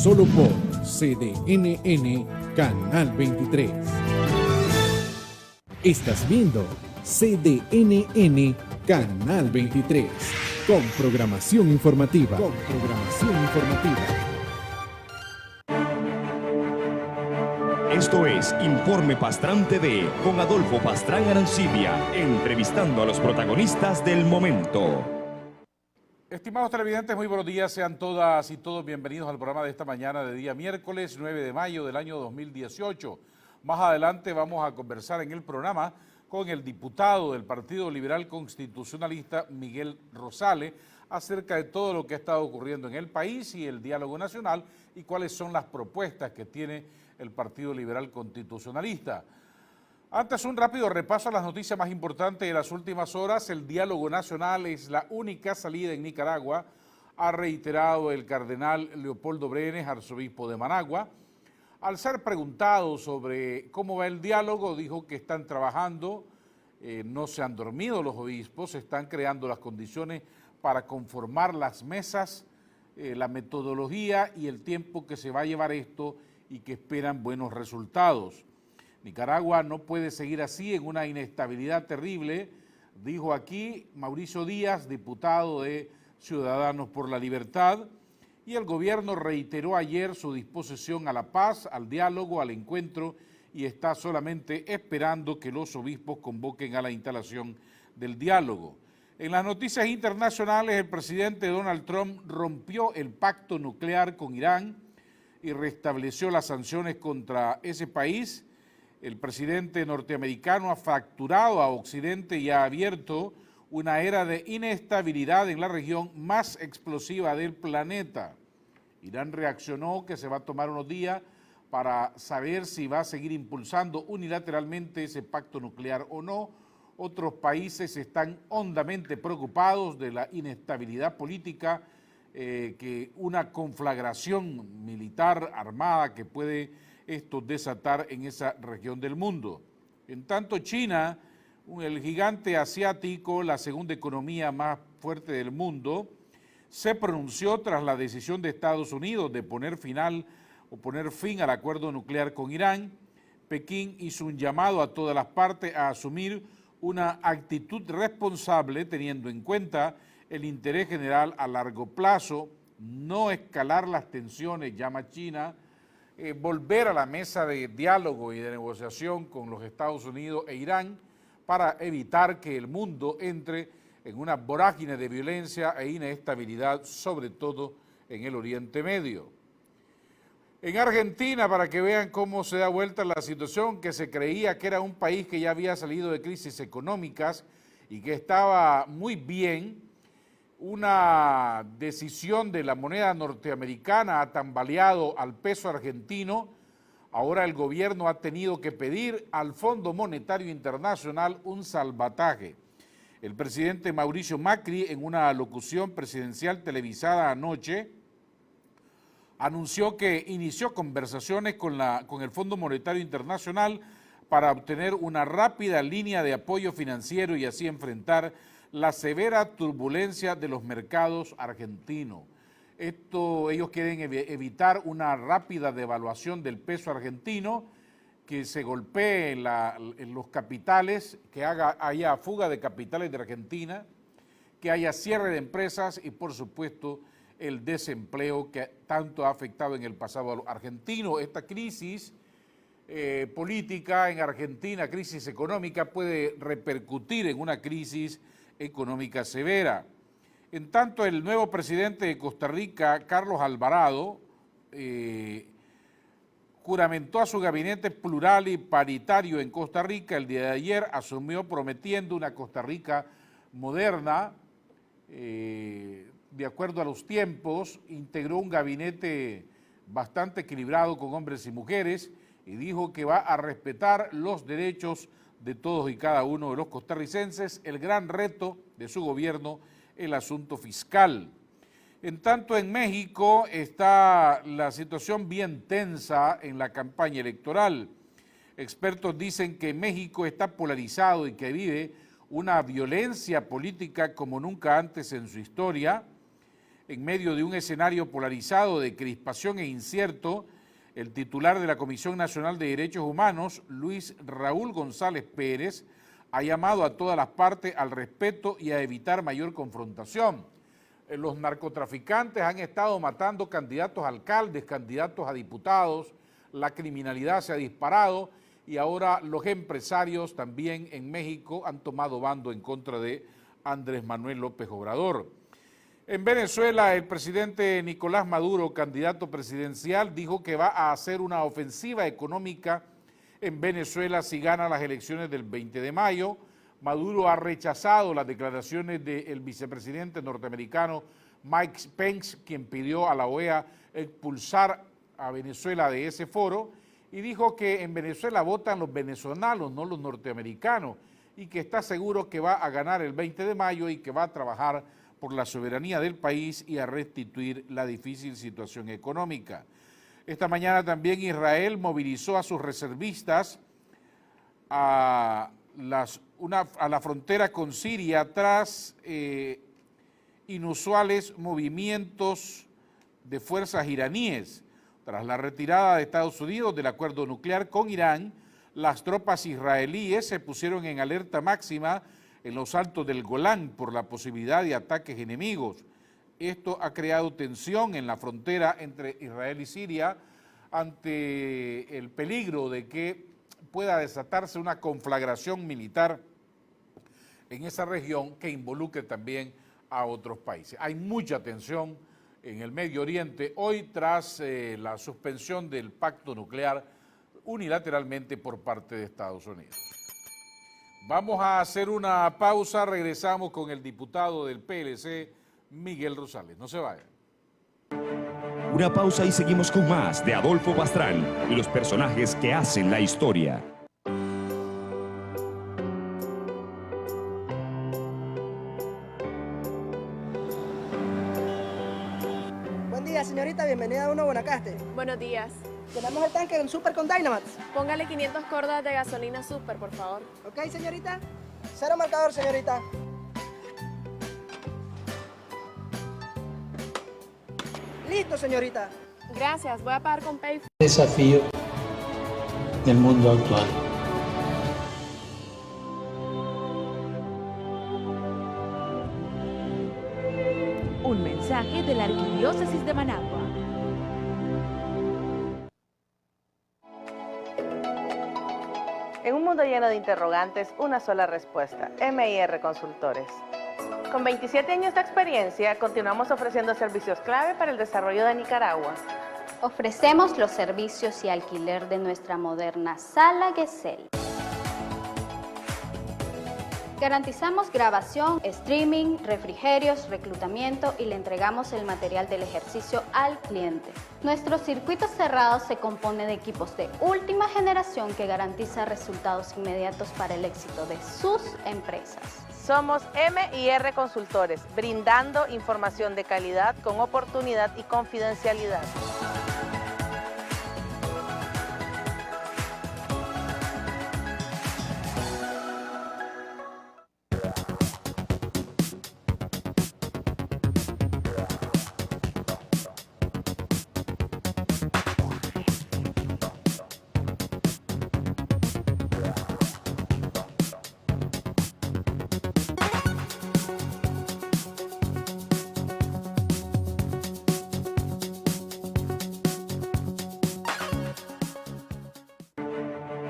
solo por CDNN Canal 23. Estás viendo CDNN Canal 23 con programación informativa. Esto es Informe Pastrán TV con Adolfo Pastrán Arancibia, entrevistando a los protagonistas del momento. Estimados televidentes, muy buenos días, sean todas y todos bienvenidos al programa de esta mañana de día miércoles 9 de mayo del año 2018. Más adelante vamos a conversar en el programa con el diputado del Partido Liberal Constitucionalista, Miguel Rosales, acerca de todo lo que ha estado ocurriendo en el país y el diálogo nacional y cuáles son las propuestas que tiene el Partido Liberal Constitucionalista. Antes, un rápido repaso a las noticias más importantes de las últimas horas. El diálogo nacional es la única salida en Nicaragua, ha reiterado el cardenal Leopoldo Brenes, arzobispo de Managua. Al ser preguntado sobre cómo va el diálogo, dijo que están trabajando, no se han dormido los obispos, se están creando las condiciones para conformar las mesas, la metodología y el tiempo que se va a llevar esto y que esperan buenos resultados. Nicaragua no puede seguir así en una inestabilidad terrible, dijo aquí Mauricio Díaz, diputado de Ciudadanos por la Libertad, y el gobierno reiteró ayer su disposición a la paz, al diálogo, al encuentro y está solamente esperando que los obispos convoquen a la instalación del diálogo. En las noticias internacionales, el presidente Donald Trump rompió el pacto nuclear con Irán y restableció las sanciones contra ese país. El presidente norteamericano ha fracturado a Occidente y ha abierto una era de inestabilidad en la región más explosiva del planeta. Irán reaccionó que se va a tomar unos días para saber si va a seguir impulsando unilateralmente ese pacto nuclear o no. Otros países están hondamente preocupados de la inestabilidad política, que una conflagración militar armada que puede esto desatar en esa región del mundo. En tanto, China, el gigante asiático, la segunda economía más fuerte del mundo, se pronunció tras la decisión de Estados Unidos de poner fin al acuerdo nuclear con Irán. Pekín hizo un llamado a todas las partes a asumir una actitud responsable teniendo en cuenta el interés general a largo plazo, no escalar las tensiones, llama China, volver a la mesa de diálogo y de negociación con los Estados Unidos e Irán para evitar que el mundo entre en una vorágine de violencia e inestabilidad, sobre todo en el Oriente Medio. En Argentina, para que vean cómo se da vuelta la situación, que se creía que era un país que ya había salido de crisis económicas y que estaba muy bien, una decisión de la moneda norteamericana ha tambaleado al peso argentino. Ahora el gobierno ha tenido que pedir al Fondo Monetario Internacional un salvataje. El presidente Mauricio Macri, en una locución presidencial televisada anoche, anunció que inició conversaciones con el Fondo Monetario Internacional para obtener una rápida línea de apoyo financiero y así enfrentar la severa turbulencia de los mercados argentinos. Ellos quieren evitar una rápida devaluación del peso argentino, que se golpee en los capitales, que haya fuga de capitales de Argentina, que haya cierre de empresas y, por supuesto, el desempleo que tanto ha afectado en el pasado a los argentinos. Esta crisis política en Argentina, crisis económica, puede repercutir en una crisis económica severa. En tanto, el nuevo presidente de Costa Rica, Carlos Alvarado, juramentó a su gabinete plural y paritario en Costa Rica. El día de ayer asumió prometiendo una Costa Rica moderna, de acuerdo a los tiempos, integró un gabinete bastante equilibrado con hombres y mujeres y dijo que va a respetar los derechos de todos y cada uno de los costarricenses. El gran reto de su gobierno, el asunto fiscal. En tanto, en México está la situación bien tensa en la campaña electoral. Expertos dicen que México está polarizado y que vive una violencia política como nunca antes en su historia. En medio de un escenario polarizado de crispación e incierto, el titular de la Comisión Nacional de Derechos Humanos, Luis Raúl González Pérez, ha llamado a todas las partes al respeto y a evitar mayor confrontación. Los narcotraficantes han estado matando candidatos a alcaldes, candidatos a diputados, la criminalidad se ha disparado y ahora los empresarios también en México han tomado bando en contra de Andrés Manuel López Obrador. En Venezuela, el presidente Nicolás Maduro, candidato presidencial, dijo que va a hacer una ofensiva económica en Venezuela si gana las elecciones del 20 de mayo. Maduro ha rechazado las declaraciones del vicepresidente norteamericano Mike Pence, quien pidió a la OEA expulsar a Venezuela de ese foro, y dijo que en Venezuela votan los venezolanos, no los norteamericanos, y que está seguro que va a ganar el 20 de mayo y que va a trabajar por la soberanía del país y a restituir la difícil situación económica. Esta mañana también Israel movilizó a sus reservistas a la frontera con Siria tras inusuales movimientos de fuerzas iraníes. Tras la retirada de Estados Unidos del acuerdo nuclear con Irán, las tropas israelíes se pusieron en alerta máxima en los altos del Golán por la posibilidad de ataques enemigos. Esto ha creado tensión en la frontera entre Israel y Siria ante el peligro de que pueda desatarse una conflagración militar en esa región que involucre también a otros países. Hay mucha tensión en el Medio Oriente hoy tras la suspensión del pacto nuclear unilateralmente por parte de Estados Unidos. Vamos a hacer una pausa, regresamos con el diputado del PLC, Miguel Rosales. No se vayan. Una pausa y seguimos con más de Adolfo Pastrán y los personajes que hacen la historia. Buen día, señorita. Bienvenida a Uno Guanacaste. Buenos días. Tenemos el tanque en Super con Dynamax. Póngale 500 cordas de gasolina Super, por favor. Ok, señorita. Cero marcador, señorita. Listo, señorita. Gracias, voy a pagar con Pay. Desafío del mundo actual. Un mensaje de la Arquidiócesis de Managua. En un mundo lleno de interrogantes, una sola respuesta: MIR Consultores. Con 27 años de experiencia, continuamos ofreciendo servicios clave para el desarrollo de Nicaragua. Ofrecemos los servicios y alquiler de nuestra moderna Sala Gesell. Garantizamos grabación, streaming, refrigerios, reclutamiento y le entregamos el material del ejercicio al cliente. Nuestro circuito cerrado se compone de equipos de última generación que garantiza resultados inmediatos para el éxito de sus empresas. Somos MIR Consultores, brindando información de calidad con oportunidad y confidencialidad.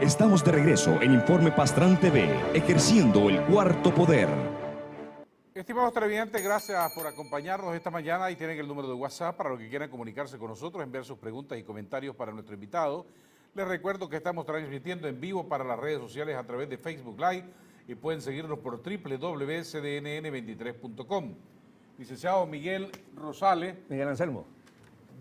Estamos de regreso en Informe Pastrán TV, ejerciendo el cuarto poder. Estimados televidentes, gracias por acompañarnos esta mañana y tienen el número de WhatsApp para los que quieran comunicarse con nosotros, enviar sus preguntas y comentarios para nuestro invitado. Les recuerdo que estamos transmitiendo en vivo para las redes sociales a través de Facebook Live y pueden seguirnos por www.cdnn23.com. Licenciado Miguel Rosales. Miguel Anselmo.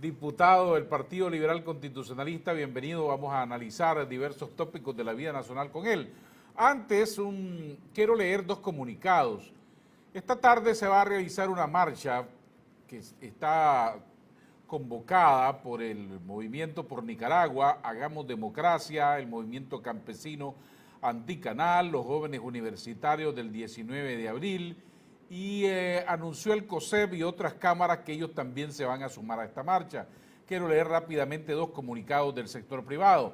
Diputado del Partido Liberal Constitucionalista, bienvenido. Vamos a analizar diversos tópicos de la vida nacional con él. Antes, quiero leer dos comunicados. Esta tarde se va a realizar una marcha que está convocada por el Movimiento por Nicaragua, Hagamos Democracia, el Movimiento Campesino Anticanal, los jóvenes universitarios del 19 de abril y anunció el COSEP y otras cámaras que ellos también se van a sumar a esta marcha. Quiero leer rápidamente dos comunicados del sector privado.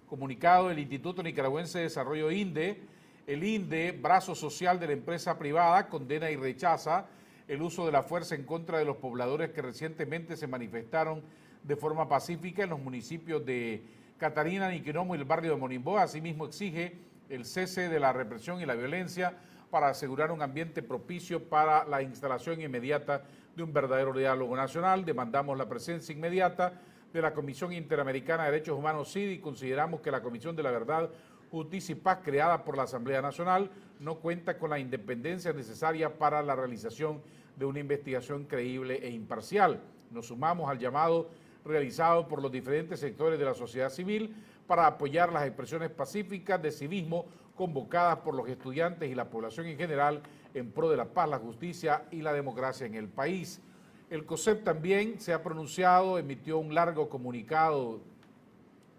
Comunicado del Instituto Nicaragüense de Desarrollo INDE. El INDE, brazo social de la empresa privada, condena y rechaza el uso de la fuerza en contra de los pobladores que recientemente se manifestaron de forma pacífica en los municipios de Catarina, Niquinomo y el barrio de Monimboa. Asimismo, exige el cese de la represión y la violencia para asegurar un ambiente propicio para la instalación inmediata de un verdadero diálogo nacional. Demandamos la presencia inmediata de la Comisión Interamericana de Derechos Humanos, CID, y consideramos que la Comisión de la Verdad, Justicia y Paz creada por la Asamblea Nacional no cuenta con la independencia necesaria para la realización de una investigación creíble e imparcial. Nos sumamos al llamado realizado por los diferentes sectores de la sociedad civil para apoyar las expresiones pacíficas de civismo convocadas por los estudiantes y la población en general en pro de la paz, la justicia y la democracia en el país. El COSEP también se ha pronunciado, emitió un largo comunicado,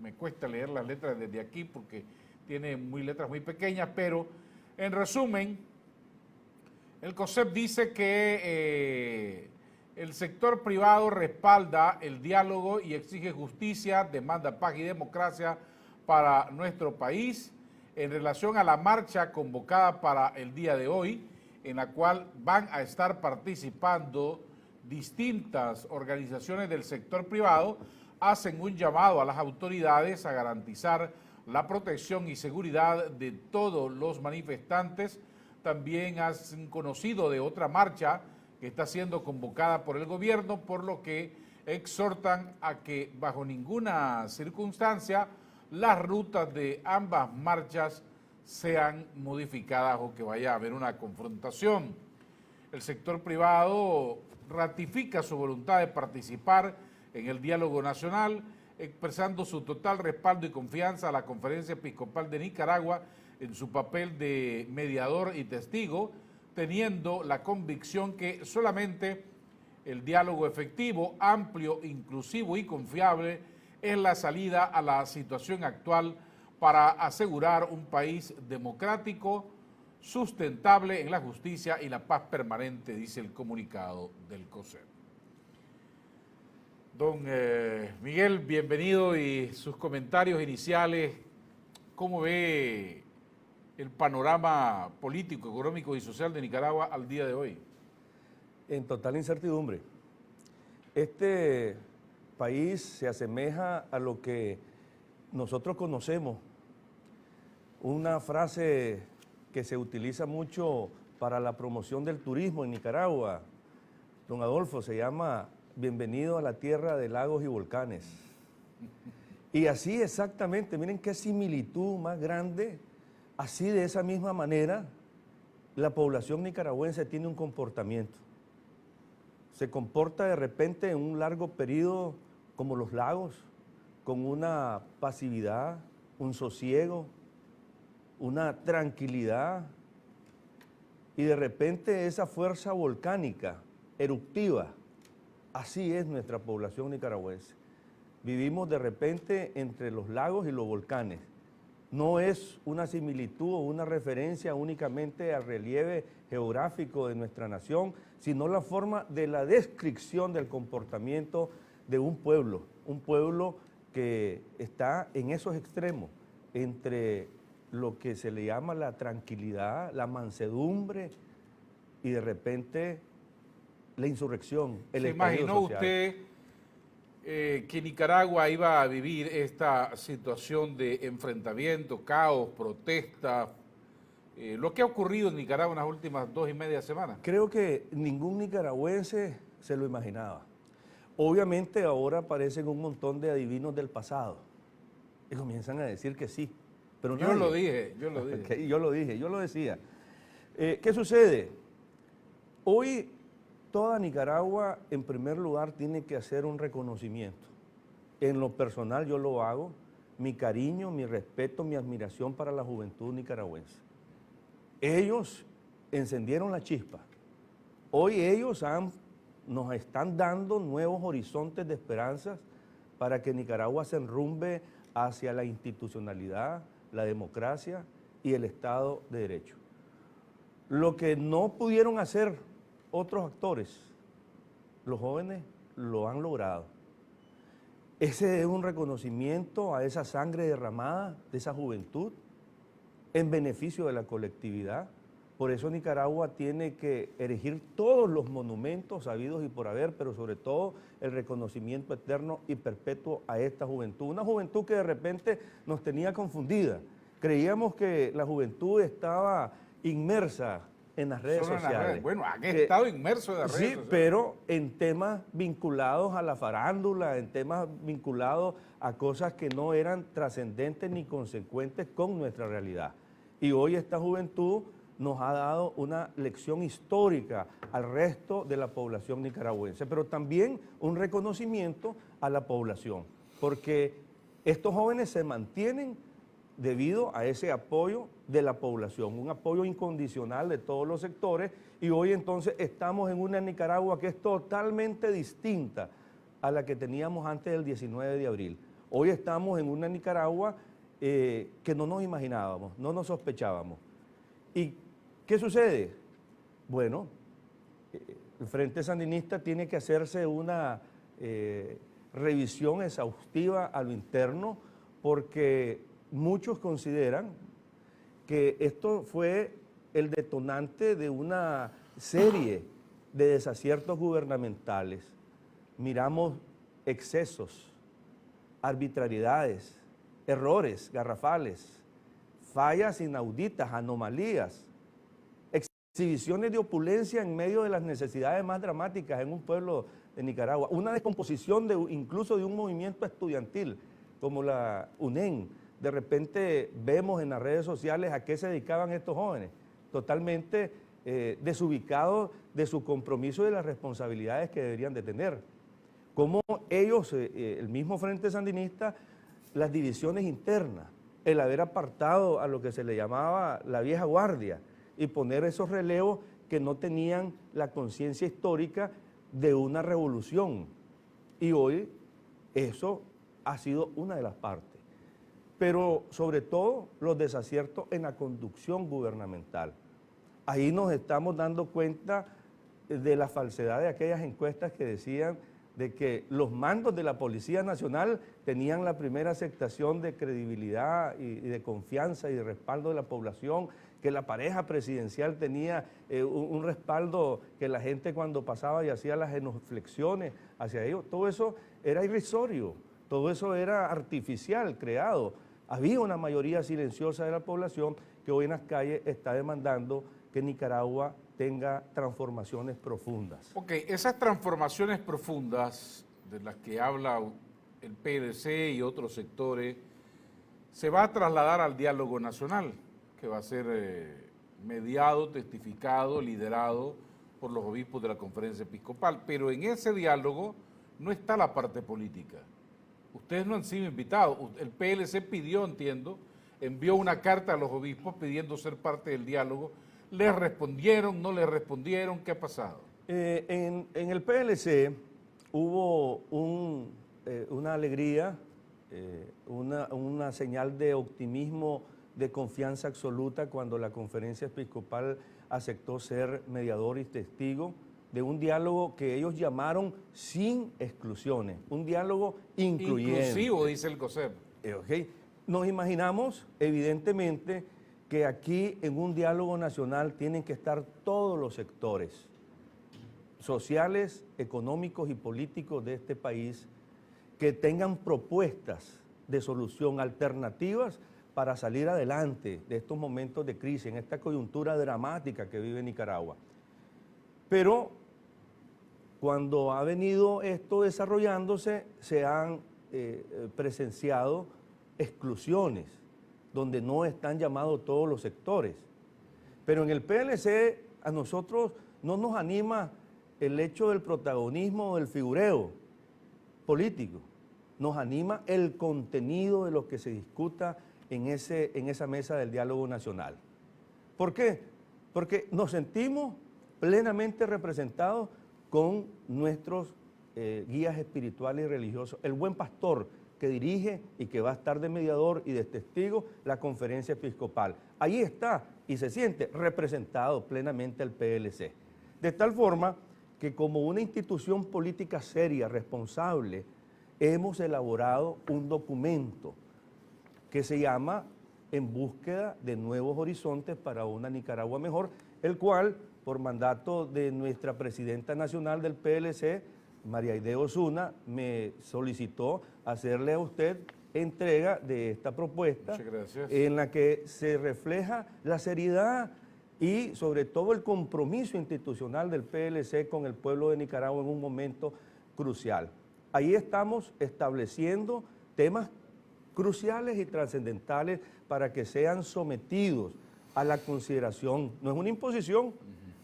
me cuesta leer las letras desde aquí porque tiene letras muy pequeñas, pero en resumen, el COSEP dice que el sector privado respalda el diálogo y exige justicia, demanda paz y democracia para nuestro país en relación a la marcha convocada para el día de hoy, en la cual van a estar participando distintas organizaciones del sector privado. Hacen un llamado a las autoridades a garantizar la protección y seguridad de todos los manifestantes. También han conocido de otra marcha que está siendo convocada por el gobierno, por lo que exhortan a que bajo ninguna circunstancia las rutas de ambas marchas sean modificadas o que vaya a haber una confrontación. El sector privado ratifica su voluntad de participar en el diálogo nacional, expresando su total respaldo y confianza a la Conferencia Episcopal de Nicaragua en su papel de mediador y testigo, teniendo la convicción que solamente el diálogo efectivo, amplio, inclusivo y confiable es la salida a la situación actual para asegurar un país democrático, sustentable en la justicia y la paz permanente, dice el comunicado del COSEP. Don Miguel, bienvenido, y sus comentarios iniciales. ¿Cómo ve el panorama político, económico y social de Nicaragua al día de hoy? En total incertidumbre. Este país se asemeja a lo que nosotros conocemos. Una frase que se utiliza mucho para la promoción del turismo en Nicaragua, don Adolfo, se llama "Bienvenido a la tierra de lagos y volcanes". Y así exactamente, miren qué similitud más grande. Así, de esa misma manera, la población nicaragüense tiene un comportamiento. Se comporta de repente en un largo periodo como los lagos, con una pasividad, un sosiego, una tranquilidad, y de repente esa fuerza volcánica, eruptiva. Así es nuestra población nicaragüense. Vivimos de repente entre los lagos y los volcanes. No es una similitud o una referencia únicamente al relieve geográfico de nuestra nación, sino la forma de la descripción del comportamiento de un pueblo que está en esos extremos, entre lo que se le llama la tranquilidad, la mansedumbre y de repente la insurrección. ¿Se imaginó usted que Nicaragua iba a vivir esta situación de enfrentamiento, caos, protesta, lo que ha ocurrido en Nicaragua en las últimas 2.5 semanas? Creo que ningún nicaragüense se lo imaginaba. Obviamente ahora aparecen un montón de adivinos del pasado y comienzan a decir que sí, pero yo lo dije. Okay, yo lo decía. ¿Qué sucede? Hoy toda Nicaragua, en primer lugar, tiene que hacer un reconocimiento. En lo personal yo lo hago, mi cariño, mi respeto, mi admiración para la juventud nicaragüense. Ellos encendieron la chispa. Hoy ellos nos están dando nuevos horizontes de esperanzas para que Nicaragua se enrumbe hacia la institucionalidad, la democracia y el Estado de Derecho. Lo que no pudieron hacer otros actores, los jóvenes lo han logrado. Ese es un reconocimiento a esa sangre derramada de esa juventud en beneficio de la colectividad. Por eso Nicaragua tiene que erigir todos los monumentos habidos y por haber, pero sobre todo el reconocimiento eterno y perpetuo a esta juventud. Una juventud que de repente nos tenía confundida. Creíamos que la juventud estaba inmersa en las redes Solo en las sociales. redes. Bueno, han estado inmersos en las redes Sí, sociales. pero en temas vinculados a la farándula, en temas vinculados a cosas que no eran trascendentes ni consecuentes con nuestra realidad. Y hoy esta juventud nos ha dado una lección histórica al resto de la población nicaragüense, pero también un reconocimiento a la población, porque estos jóvenes se mantienen debido a ese apoyo de la población, un apoyo incondicional de todos los sectores, y hoy entonces estamos en una Nicaragua que es totalmente distinta a la que teníamos antes del 19 de abril. Hoy estamos en una Nicaragua que no nos imaginábamos, no nos sospechábamos. ¿Y qué sucede? Bueno, el Frente Sandinista tiene que hacerse una revisión exhaustiva a lo interno, porque muchos consideran que esto fue el detonante de una serie de desaciertos gubernamentales. Miramos excesos, arbitrariedades, errores garrafales, fallas inauditas, anomalías, exhibiciones de opulencia en medio de las necesidades más dramáticas en un pueblo de Nicaragua, una descomposición incluso de un movimiento estudiantil como la UNEN. De repente vemos en las redes sociales a qué se dedicaban estos jóvenes, totalmente desubicados de su compromiso y de las responsabilidades que deberían de tener. Como ellos, el mismo Frente Sandinista, las divisiones internas, el haber apartado a lo que se le llamaba la vieja guardia y poner esos relevos que no tenían la conciencia histórica de una revolución. Y hoy eso ha sido una de las partes. Pero sobre todo los desaciertos en la conducción gubernamental. Ahí nos estamos dando cuenta de la falsedad de aquellas encuestas que decían de que los mandos de la Policía Nacional tenían la primera aceptación de credibilidad y de confianza y de respaldo de la población, que la pareja presidencial tenía un respaldo, que la gente cuando pasaba y hacía las genuflexiones hacia ellos, todo eso era irrisorio, todo eso era artificial, creado. Había una mayoría silenciosa de la población que hoy en las calles está demandando que Nicaragua tenga transformaciones profundas. Ok, esas transformaciones profundas de las que habla el PLC y otros sectores, se va a trasladar al diálogo nacional, que va a ser mediado, testificado, liderado por los obispos de la Conferencia Episcopal. Pero en ese diálogo no está la parte política. Ustedes no han sido invitados. El PLC pidió, entiendo, envió una carta a los obispos pidiendo ser parte del diálogo. ¿Les respondieron, no les respondieron? ¿Qué ha pasado? En el PLC hubo una alegría, una señal de optimismo, de confianza absoluta cuando la Conferencia Episcopal aceptó ser mediador y testigo de un diálogo que ellos llamaron sin exclusiones, un diálogo incluyente. Inclusivo, dice el COSEP. Okay. Nos imaginamos, evidentemente, que aquí en un diálogo nacional tienen que estar todos los sectores sociales, económicos y políticos de este país que tengan propuestas de solución alternativas para salir adelante de estos momentos de crisis, en esta coyuntura dramática que vive Nicaragua. Pero cuando ha venido esto desarrollándose, se han presenciado exclusiones, donde no están llamados todos los sectores. Pero en el PLC a nosotros no nos anima el hecho del protagonismo o del figureo político, nos anima el contenido de lo que se discuta en esa mesa del diálogo nacional. ¿Por qué? Porque nos sentimos plenamente representados con nuestros guías espirituales y religiosos, el buen pastor que dirige y que va a estar de mediador y de testigo la conferencia episcopal. Ahí está y se siente representado plenamente el PLC. De tal forma que como una institución política seria, responsable, hemos elaborado un documento que se llama En búsqueda de nuevos horizontes para una Nicaragua mejor, el cual, por mandato de nuestra presidenta nacional del PLC, María Aide Osuna, me solicitó hacerle a usted entrega de esta propuesta en la que se refleja la seriedad y sobre todo el compromiso institucional del PLC con el pueblo de Nicaragua en un momento crucial. Ahí estamos estableciendo temas cruciales y trascendentales para que sean sometidos a la consideración. No es una imposición,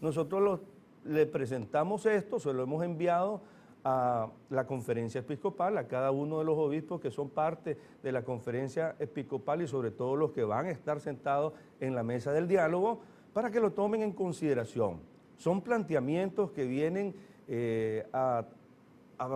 nosotros le presentamos esto, se lo hemos enviado a la conferencia episcopal, a cada uno de los obispos que son parte de la conferencia episcopal y sobre todo los que van a estar sentados en la mesa del diálogo, para que lo tomen en consideración. Son planteamientos que vienen a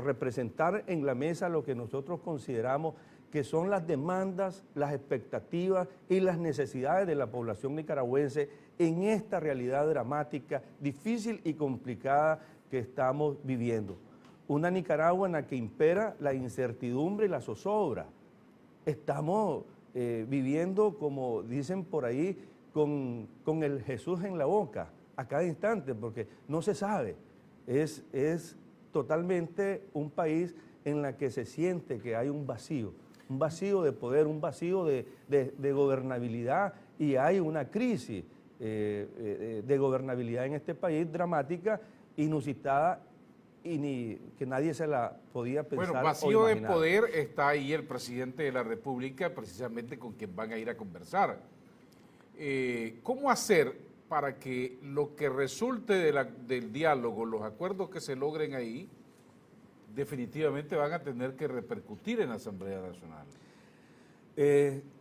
representar en la mesa lo que nosotros consideramos que son las demandas, las expectativas y las necesidades de la población nicaragüense en esta realidad dramática, difícil y complicada que estamos viviendo. Una Nicaragua en la que impera la incertidumbre y la zozobra. Estamos viviendo, como dicen por ahí, con el Jesús en la boca a cada instante, porque no se sabe. Es totalmente un país en la que se siente que hay un vacío de poder, un vacío de gobernabilidad, y hay una crisis de gobernabilidad en este país dramática, inusitada, y que nadie se la podía pensar. Bueno, vacío de poder, está ahí el presidente de la República, precisamente con quien van a ir a conversar. ¿Cómo hacer para que lo que resulte del diálogo, los acuerdos que se logren ahí, definitivamente van a tener que repercutir en la Asamblea Nacional?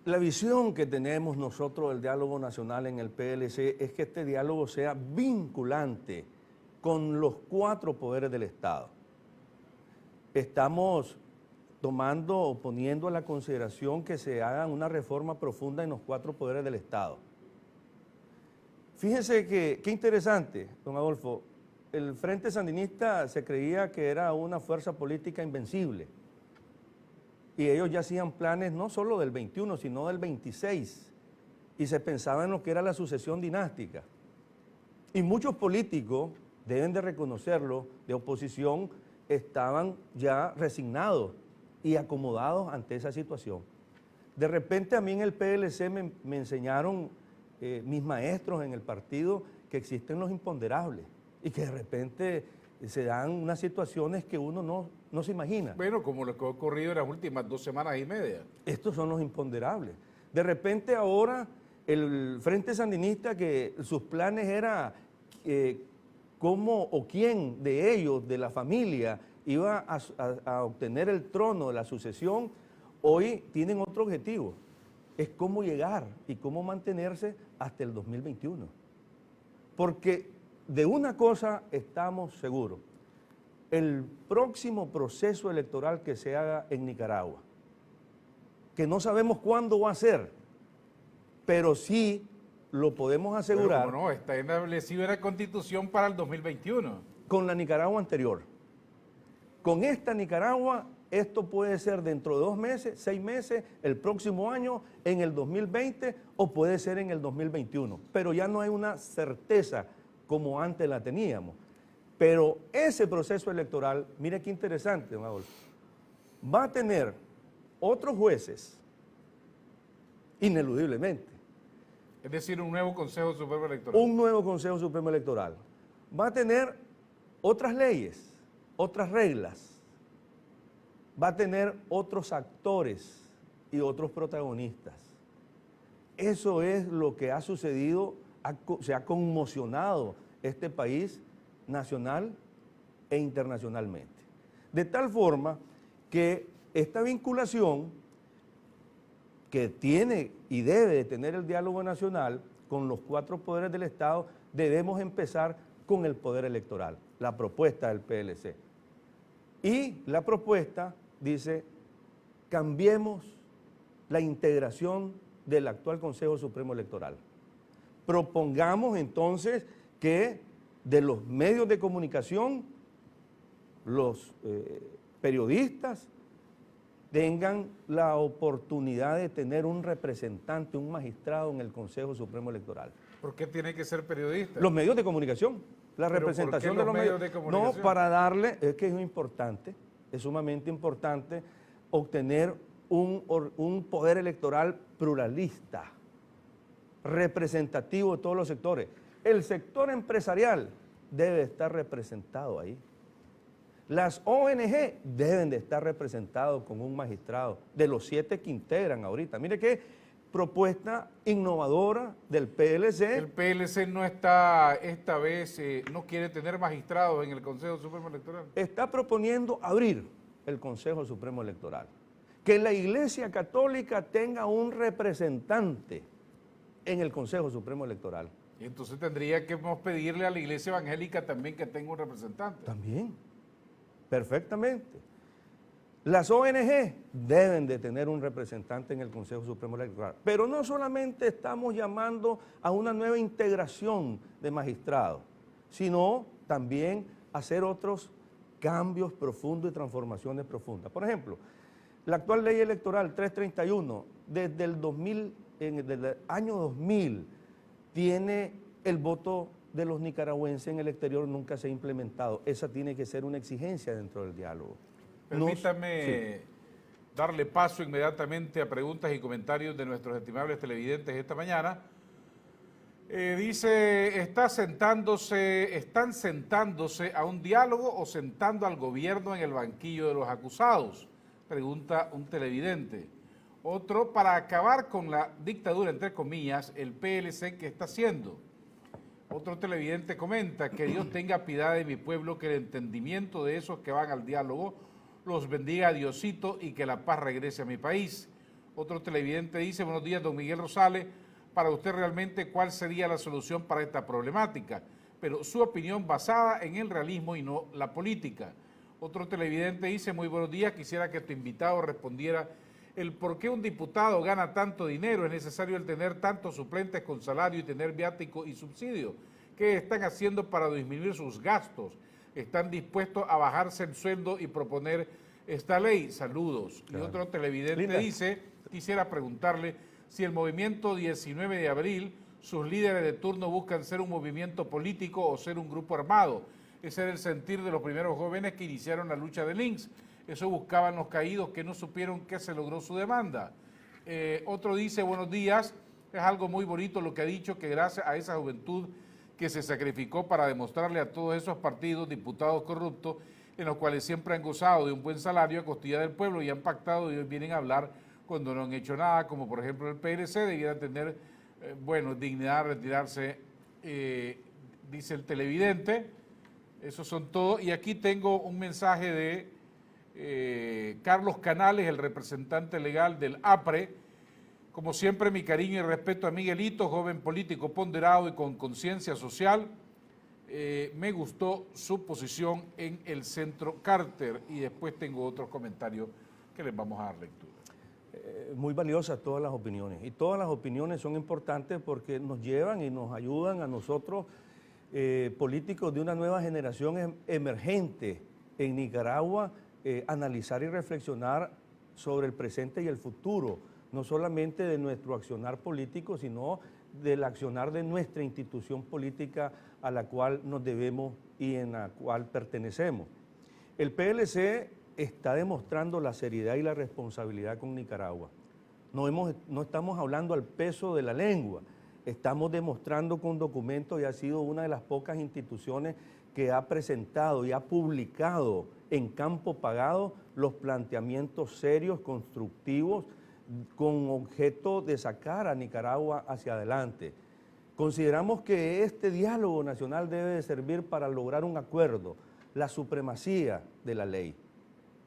La visión que tenemos nosotros del diálogo nacional en el PLC es que este diálogo sea vinculante con los 4 poderes del Estado. Estamos tomando o poniendo a la consideración que se haga una reforma profunda en los 4 poderes del Estado. Fíjense que, qué interesante, don Adolfo, el Frente Sandinista se creía que era una fuerza política invencible, y ellos ya hacían planes no solo del 21, sino del 26, y se pensaba en lo que era la sucesión dinástica. Y muchos políticos, deben de reconocerlo, de oposición, estaban ya resignados y acomodados ante esa situación. De repente a mí en el PLC me enseñaron mis maestros en el partido que existen los imponderables y que de repente se dan unas situaciones que uno no se imagina. Bueno, como lo que ha ocurrido en las últimas 2 semanas y media. Estos son los imponderables. De repente ahora el Frente Sandinista, que sus planes era cómo o quién de ellos, de la familia, iba a obtener el trono de la sucesión, hoy tienen otro objetivo. Es cómo llegar y cómo mantenerse hasta el 2021. Porque de una cosa estamos seguros: el próximo proceso electoral que se haga en Nicaragua, que no sabemos cuándo va a ser, pero sí lo podemos asegurar. Pero no, está establecida la Constitución para el 2021. Con la Nicaragua anterior. Con esta Nicaragua, esto puede ser dentro de 2 meses, 6 meses, el próximo año, en el 2020, o puede ser en el 2021. Pero ya no hay una certeza como antes la teníamos. Pero ese proceso electoral, mire qué interesante, don Adolfo, va a tener otros jueces, ineludiblemente. Es decir, un nuevo Consejo Supremo Electoral. Un nuevo Consejo Supremo Electoral. Va a tener otras leyes, otras reglas. Va a tener otros actores y otros protagonistas. Eso es lo que ha sucedido, se ha conmocionado este país nacional e internacionalmente. De tal forma que esta vinculación que tiene y debe de tener el diálogo nacional con los 4 poderes del Estado, debemos empezar con el poder electoral, la propuesta del PLC. Y la propuesta dice cambiemos la integración del actual Consejo Supremo Electoral. Propongamos entonces que de los medios de comunicación, los periodistas tengan la oportunidad de tener un representante, un magistrado en el Consejo Supremo Electoral. ¿Por qué tiene que ser periodista? Los medios de comunicación, la ¿Pero representación por qué de los medios de comunicación? No, para darle, es que es importante, es sumamente importante obtener un poder electoral pluralista, representativo de todos los sectores. El sector empresarial debe estar representado ahí. Las ONG deben de estar representados con un magistrado, de los 7 que integran ahorita. Mire qué propuesta innovadora del PLC. El PLC no está, esta vez, no quiere tener magistrados en el Consejo Supremo Electoral. Está proponiendo abrir el Consejo Supremo Electoral. Que la Iglesia Católica tenga un representante en el Consejo Supremo Electoral. Y entonces tendría que pedirle a la Iglesia Evangélica también que tenga un representante. También, perfectamente. Las ONG deben de tener un representante en el Consejo Supremo Electoral. Pero no solamente estamos llamando a una nueva integración de magistrados, sino también hacer otros cambios profundos y transformaciones profundas. Por ejemplo, la actual ley electoral 331, desde el año 2000, tiene el voto de los nicaragüenses en el exterior, nunca se ha implementado. Esa tiene que ser una exigencia dentro del diálogo. Permítame darle paso inmediatamente a preguntas y comentarios de nuestros estimables televidentes esta mañana. Dice, ¿están sentándose a un diálogo o sentando al gobierno en el banquillo de los acusados? Pregunta un televidente. Otro, para acabar con la dictadura, entre comillas, el PLC, ¿qué está haciendo? Otro televidente comenta, que Dios tenga piedad de mi pueblo, que el entendimiento de esos que van al diálogo los bendiga a Diosito y que la paz regrese a mi país. Otro televidente dice, buenos días, don Miguel Rosales, para usted realmente, ¿cuál sería la solución para esta problemática? Pero su opinión basada en el realismo y no la política. Otro televidente dice, muy buenos días, quisiera que tu invitado respondiera el por qué un diputado gana tanto dinero, es necesario el tener tantos suplentes con salario y tener viático y subsidio. ¿Qué están haciendo para disminuir sus gastos? ¿Están dispuestos a bajarse el sueldo y proponer esta ley? Saludos. Claro. Y otro televidente dice, quisiera preguntarle si el movimiento 19 de abril, sus líderes de turno buscan ser un movimiento político o ser un grupo armado. Ese era el sentir de los primeros jóvenes que iniciaron la lucha de Links. Eso buscaban los caídos que no supieron que se logró su demanda. Otro dice, buenos días, es algo muy bonito lo que ha dicho, que gracias a esa juventud que se sacrificó para demostrarle a todos esos partidos, diputados corruptos, en los cuales siempre han gozado de un buen salario a costilla del pueblo y han pactado y hoy vienen a hablar cuando no han hecho nada, como por ejemplo el PLC, debiera tener, dignidad, retirarse, dice el televidente. Esos son todos. Y aquí tengo un mensaje de Carlos Canales, el representante legal del APRE. Como siempre, mi cariño y respeto a Miguelito, joven político ponderado y con conciencia social. Me gustó su posición en el Centro Carter. Y después tengo otros comentarios que les vamos a dar lectura. Muy valiosas todas las opiniones. Y todas las opiniones son importantes porque nos llevan y nos ayudan a nosotros, políticos de una nueva generación emergente en Nicaragua, analizar y reflexionar sobre el presente y el futuro, no solamente de nuestro accionar político, sino del accionar de nuestra institución política a la cual nos debemos y en la cual pertenecemos. El PLC está demostrando la seriedad y la responsabilidad con Nicaragua. No estamos hablando al peso de la lengua, estamos demostrando con documentos y ha sido una de las pocas instituciones que ha presentado y ha publicado en campo pagado los planteamientos serios, constructivos, con objeto de sacar a Nicaragua hacia adelante. Consideramos que este diálogo nacional debe de servir para lograr un acuerdo, la supremacía de la ley,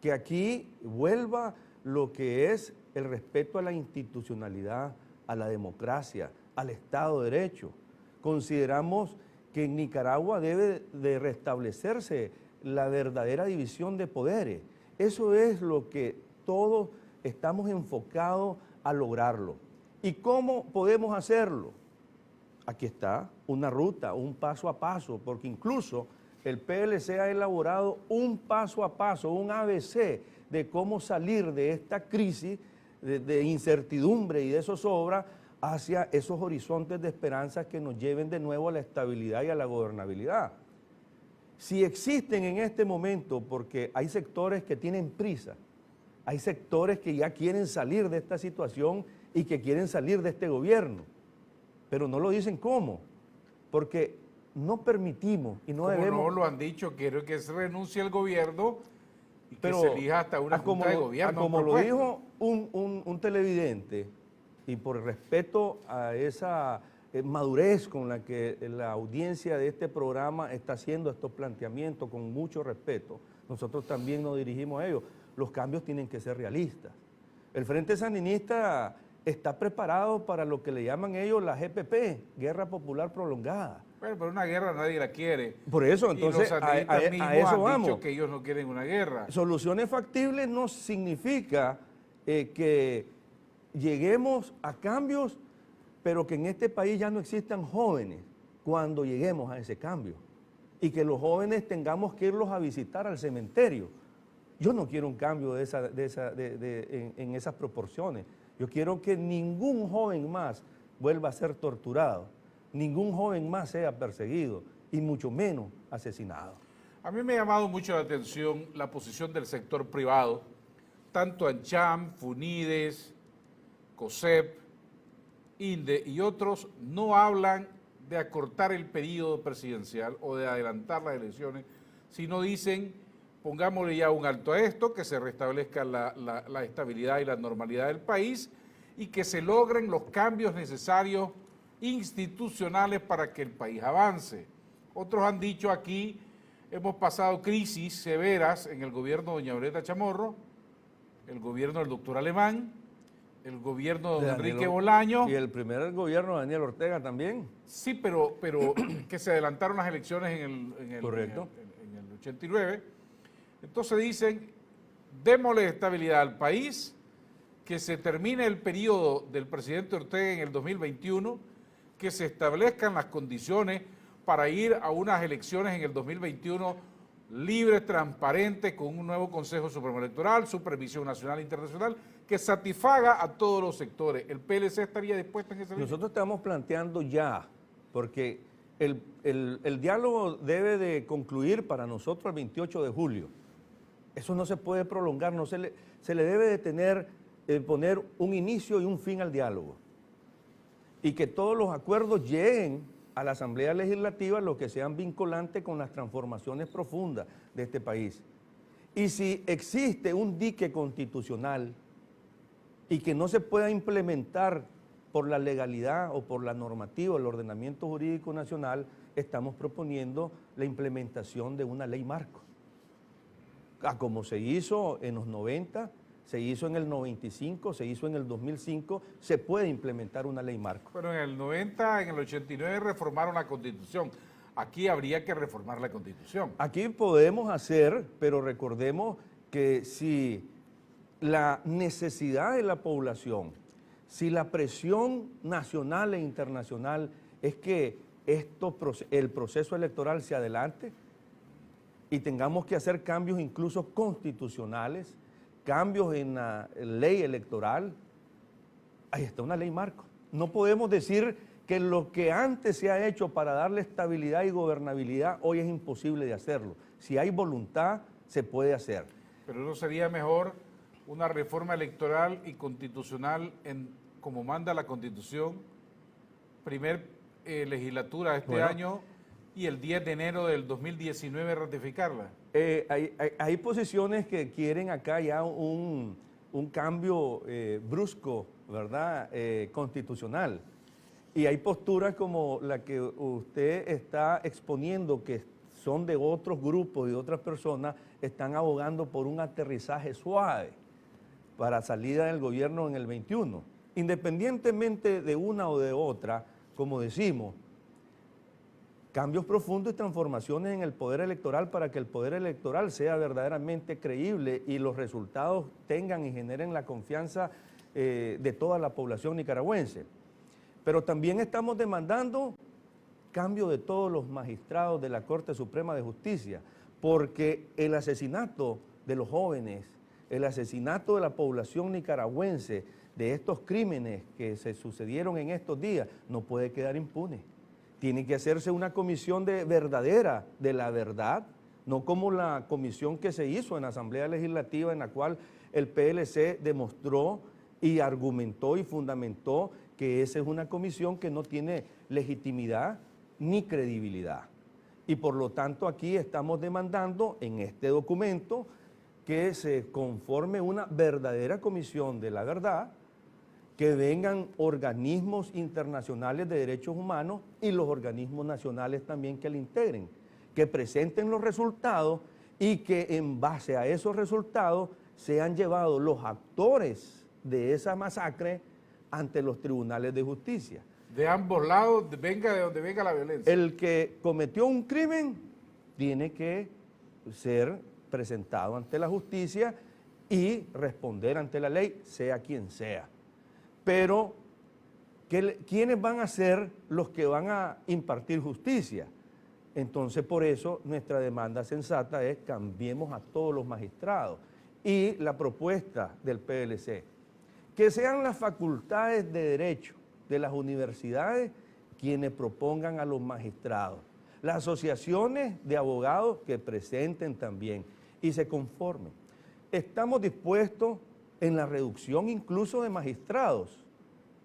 que aquí vuelva lo que es el respeto a la institucionalidad, a la democracia, al Estado de Derecho. Consideramos que en Nicaragua debe de restablecerse la verdadera división de poderes. Eso es lo que todos estamos enfocados a lograrlo. ¿Y cómo podemos hacerlo? Aquí está una ruta, un paso a paso, porque incluso el PLC ha elaborado un paso a paso, un ABC de cómo salir de esta crisis de incertidumbre y de zozobra hacia esos horizontes de esperanza que nos lleven de nuevo a la estabilidad y a la gobernabilidad. Si existen en este momento, porque hay sectores que tienen prisa, hay sectores que ya quieren salir de esta situación y que quieren salir de este gobierno, pero no lo dicen cómo, porque no permitimos y no como debemos... no lo han dicho, quiero que se renuncie el gobierno y que pero se elija hasta una junta de gobierno. Como lo dijo un televidente, y por respeto a esa madurez con la que la audiencia de este programa está haciendo estos planteamientos con mucho respeto, nosotros también nos dirigimos a ellos. Los cambios tienen que ser realistas. El Frente Sandinista está preparado para lo que le llaman ellos la GPP, Guerra Popular Prolongada. Bueno, pero una guerra nadie la quiere. Por eso, entonces, y los sandinistas mismos a eso han vamos. dicho que ellos no quieren una guerra. Soluciones factibles no significa que lleguemos a cambios, pero que en este país ya no existan jóvenes cuando lleguemos a ese cambio. Y que los jóvenes tengamos que irlos a visitar al cementerio. Yo no quiero un cambio en esas proporciones. Yo quiero que ningún joven más vuelva a ser torturado, ningún joven más sea perseguido y mucho menos asesinado. A mí me ha llamado mucho la atención la posición del sector privado, tanto ANCHAM, FUNIDES, COSEP, INDE y otros no hablan de acortar el periodo presidencial o de adelantar las elecciones, sino dicen, pongámosle ya un alto a esto, que se restablezca la estabilidad y la normalidad del país y que se logren los cambios necesarios institucionales para que el país avance. Otros han dicho aquí, hemos pasado crisis severas en el gobierno de doña Violeta Chamorro, el gobierno del doctor Alemán, el gobierno de Enrique Bolaño. Y el primer gobierno de Daniel Ortega también. Sí, pero que se adelantaron las elecciones en el 89. Entonces dicen, démosle estabilidad al país, que se termine el periodo del presidente Ortega en el 2021, que se establezcan las condiciones para ir a unas elecciones en el 2021 libres, transparentes, con un nuevo Consejo Supremo Electoral, supervisión nacional e internacional, que satisfaga a todos los sectores. ¿El PLC estaría dispuesto en ese línea? Nosotros estamos planteando ya, porque el diálogo debe de concluir para nosotros el 28 de julio. Eso no se puede prolongar, se le debe de poner un inicio y un fin al diálogo. Y que todos los acuerdos lleguen a la Asamblea Legislativa, los que sean vinculantes con las transformaciones profundas de este país. Y si existe un dique constitucional y que no se pueda implementar por la legalidad o por la normativa, el ordenamiento jurídico nacional, estamos proponiendo la implementación de una ley marco. Como se hizo en los 90, se hizo en el 95, se hizo en el 2005, se puede implementar una ley marco. Pero en el 90, en el 89 reformaron la Constitución. Aquí habría que reformar la Constitución. Aquí podemos hacer, pero recordemos que si la necesidad de la población, si la presión nacional e internacional es que el proceso electoral se adelante y tengamos que hacer cambios incluso constitucionales, cambios en la ley electoral, ahí está una ley marco. No podemos decir que lo que antes se ha hecho para darle estabilidad y gobernabilidad, hoy es imposible de hacerlo. Si hay voluntad, se puede hacer. Pero ¿no sería mejor una reforma electoral y constitucional como manda la Constitución, primer legislatura este año y el 10 de enero del 2019 ratificarla? Hay posiciones que quieren acá ya un cambio brusco, ¿verdad?, constitucional. Y hay posturas como la que usted está exponiendo, que son de otros grupos y otras personas, están abogando por un aterrizaje suave para salida del gobierno en el 21. Independientemente de una o de otra, como decimos, cambios profundos y transformaciones en el poder electoral para que el poder electoral sea verdaderamente creíble y los resultados tengan y generen la confianza de toda la población nicaragüense. Pero también estamos demandando cambio de todos los magistrados de la Corte Suprema de Justicia, porque el asesinato de los jóvenes, el asesinato de la población nicaragüense, de estos crímenes que se sucedieron en estos días, no puede quedar impune. Tiene que hacerse una comisión verdadera de la verdad, no como la comisión que se hizo en la Asamblea Legislativa, en la cual el PLC demostró y argumentó y fundamentó que esa es una comisión que no tiene legitimidad ni credibilidad. Y por lo tanto aquí estamos demandando en este documento que se conforme una verdadera comisión de la verdad, que vengan organismos internacionales de derechos humanos y los organismos nacionales también que la integren, que presenten los resultados y que en base a esos resultados sean llevados los actores de esa masacre ante los tribunales de justicia. De ambos lados, venga de donde venga la violencia. El que cometió un crimen tiene que ser presentado ante la justicia y responder ante la ley, sea quien sea. Pero, ¿quiénes van a ser los que van a impartir justicia? Entonces, por eso, nuestra demanda sensata es cambiemos a todos los magistrados. Y la propuesta del PLC, que sean las facultades de derecho de las universidades quienes propongan a los magistrados. Las asociaciones de abogados que presenten también y se conformen. Estamos dispuestos en la reducción incluso de magistrados,